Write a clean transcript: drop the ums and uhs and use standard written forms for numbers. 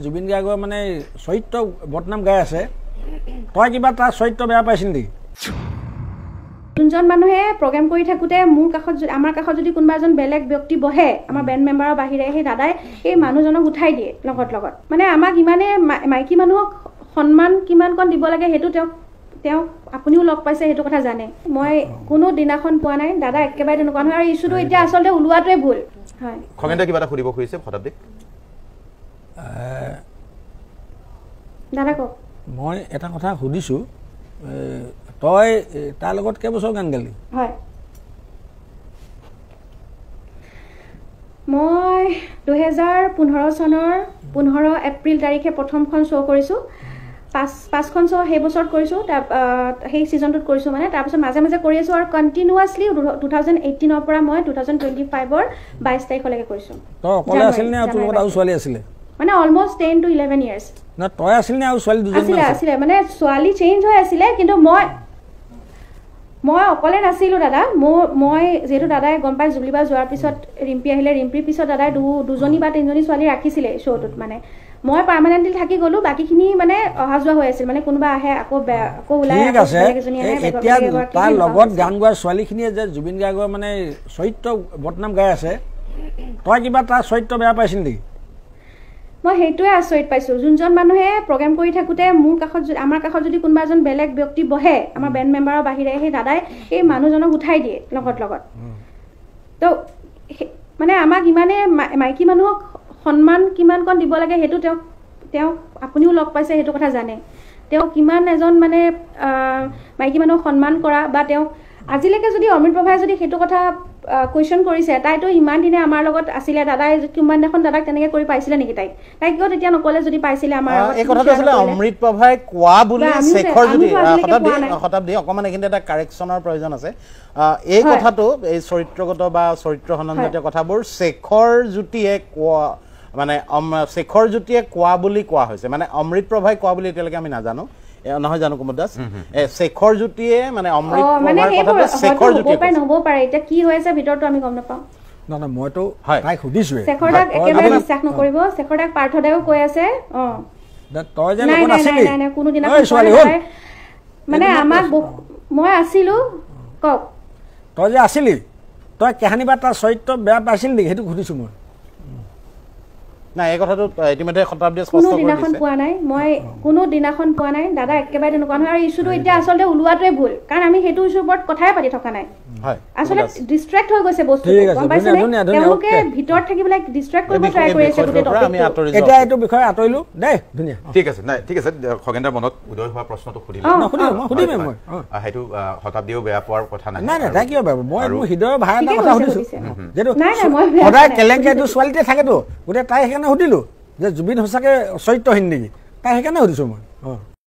জুবিন গাৰ্গৰ মানে চৰিত্ৰ বদনাম গাই আছে তই কিবা তাৰ চৰিত্ৰ বেয়া পাইছিল নেকি যোনজন মানুহে প্ৰগ্ৰাম কৰি থাকোতে মোৰ কাষত আমাৰ কাষত যদি কোনোবা এজন বেলেগ ব্যক্তি বহে আমাৰ বেণ্ড মেম্বাৰৰ বাহিৰে সেই দাদাই এই মানুহজনক উঠাই দিয়ে লগত মানে আমাক ইমানে মাইকী মানুহক সন্মান কিমান কণ দিব লাগে সেইটো তেওঁ আপুনিও লগ পাইছে সেইটো কথা জানে মই কোনো দিনাখন পোৱা নাই দাদা একেবাৰে তেনেকুৱা নহয় আৰু ইছ্যুটো এতিয়া আচলতে ওলোৱাটোৱে ভুল হয় খগেনদা কিবা এটা সুধিব খুজিছে শতাব্দীক দাদা কওক মই এটা কথা সুধিছোঁ তই তাৰ লগত কেইবছৰ গান গালি হয় মই 2015 চনৰ 15 এপ্ৰিল তাৰিখে প্ৰথমখন শ্ব' কৰিছোঁ পাঁচখন শ্ব' সেই বছৰত কৰিছোঁ সেই ছিজনটোত কৰিছোঁ মানে তাৰপিছত মাজে মাজে কৰি আছোঁ আৰু কণ্টিনিউৱাছলি 2018ৰ পৰা মই 2025ৰ 22 তাৰিখলৈকে কৰিছোঁ তই অকলে আছিল নে তোৰ লগত আৰু ছোৱালী আছিলে মানে অলমষ্ট 10 to 11 years না তই আছিল নে আৰু ছোৱালী দুজনী আছিলে মানে ছোৱালী চেঞ্জ হৈ আছিলে কিন্তু মই অকলে নাছিলোঁ দাদা মই যেহেতু দাদাই গম পাই জুবলিবা যোৱাৰ পিছত ৰিম্পি আহিলে ৰিম্পিৰ পিছত দাদাই দুজনী বা তিনিজনী ছোৱালী ৰাখিছিলে শ্ব'টোত মানে মই পাৰ্মানেণ্টলি থাকি গ'লো বাকীখিনি মানে অহা যোৱা হৈ আছিল মানে কোনোবা আহে আকৌ ওলাই এতিয়া তাৰ লগত গান গোৱা ছোৱালীখিনিয়ে যে জুবিন গাৰ্গৰ মানে চৰিত্ৰ বদনাম গাই আছে তই কিবা তাৰ চৰিত্ৰ বেয়া পাইছিল নেকি মই সেইটোৱে আচৰিত পাইছোঁ যোনজন মানুহে প্ৰগ্ৰাম কৰি থাকোতে মোৰ কাষত আমাৰ কাষত যদি কোনোবা এজন বেলেগ ব্যক্তি বহে আমাৰ বেণ্ড মেম্বাৰৰ বাহিৰে সেই দাদাই এই মানুহজনক উঠাই দিয়ে লগত তো মানে আমাক ইমানে মাইকী মানুহক সন্মান কিমান কণ দিব লাগে সেইটো তেওঁ আপুনিও লগ পাইছে সেইটো কথা জানে তেওঁ কিমান এজন মানে মাইকী মানুহক সন্মান কৰা বা তেওঁ আজিলৈকে যদি অমৃত প্ৰভাই যদি সেইটো কথা কুৱেশ্যন কৰিছে তাইতো ইমান দিনে আমাৰ লগত আছিলে দাদাই কিমান এখন দাদাক তেনেকৈ কৰি পাইছিলে নেকি তাইক কিয় তেতিয়া নকলে যদি পাইছিলে আমাৰ এই কথাটো আছিলে অমৃত প্ৰভাই কোৱা বুলি শেখৰ যদি শতাব্দী অকমান এইখিনি এটা কাৰেকশ্যনৰ প্ৰয়োজন আছে এই কথাটো এই চৰিত্ৰগত বা চৰিত্ৰ সন্মানজাতীয় কথাবোৰ শেখৰ জ্যোতিয়ে কোৱা মানে শেখৰ জ্যোতিয়ে কোৱা বুলি কোৱা হৈছে মানে অমৃত প্ৰভাই কোৱা বুলি এতিয়ালৈকে আমি নাজানো নহয় জানো কুমুদ দাস শেখৰ জ্যোতিয়ে মানে অমৃত প্ৰভাৰ কথাটো শেখৰ জ্যোতিয়ে নহ'ব পাৰে এতিয়া কি হৈ আছে ভিতৰতো আমি গম নাপাওঁ না মইতো তাইক সুধিছোঁ শেখৰ দাক একেবাৰে বিশ্বাস নকৰিব শেখৰ দাক পাৰ্থদায়ো কৈ আছে তই যে লগত আছিলি নাই কোনো দিনা মানে আমাক মই আছিলোঁ কওক তই যে আছিলি তই কাহানি বা তাৰ চৰিত্ৰ বেয়া পাইছিল নেকি সেইটো সুধিছোঁ মই না এই কথাটো ইতিমধ্যে শতাব্দীয়ে স্পষ্ট কৰি দিছে কোনো দিনাখন পোৱা নাই মই কোনো দিনাখন পোৱা নাই দাদা একেবাৰে তেনেকুৱা নহয় আৰু ইছ্যুটো এতিয়া আচলতে ওলোৱাটোৱে ভুল কাৰণ আমি সেইটো ইছ্যুৰ ওপৰত কথাই পাতি থকা নাই হয় আচলতে ডিষ্ট্ৰেক্ট হৈ গৈছে বস্তুটো গম পাইছেনে তেওঁলোকে ভিতৰত থাকি পেলাই ডিষ্ট্ৰেক্ট কৰিব ট্ৰাই কৰি আছে গোটেই টপিকটো এতিয়া এইটো বিষয়ে আঁতৰিলোঁ দেই ধুনীয়া ঠিক আছে খগেনদাৰ মনত উদয় হোৱা প্ৰশ্নটো সুধিলোঁ সুধিমে মই সেইটো শতাব্দীয়েও বেয়া পোৱাৰ কথা নাই নাই তাই কিয় বেয়া মই মোৰ হৃদয়ৰ ভাই এটা কথা সুধিছোঁ যিহেতু সদায় কেলেংকাৰীটো ছোৱালীতে থাকেতো গতিকে তাই সেইকাৰণে সুধিলোঁ যে জুবিন সঁচাকৈ চৰিত্ৰহীন নেকি তাই সেইকাৰণে সুধিছোঁ মই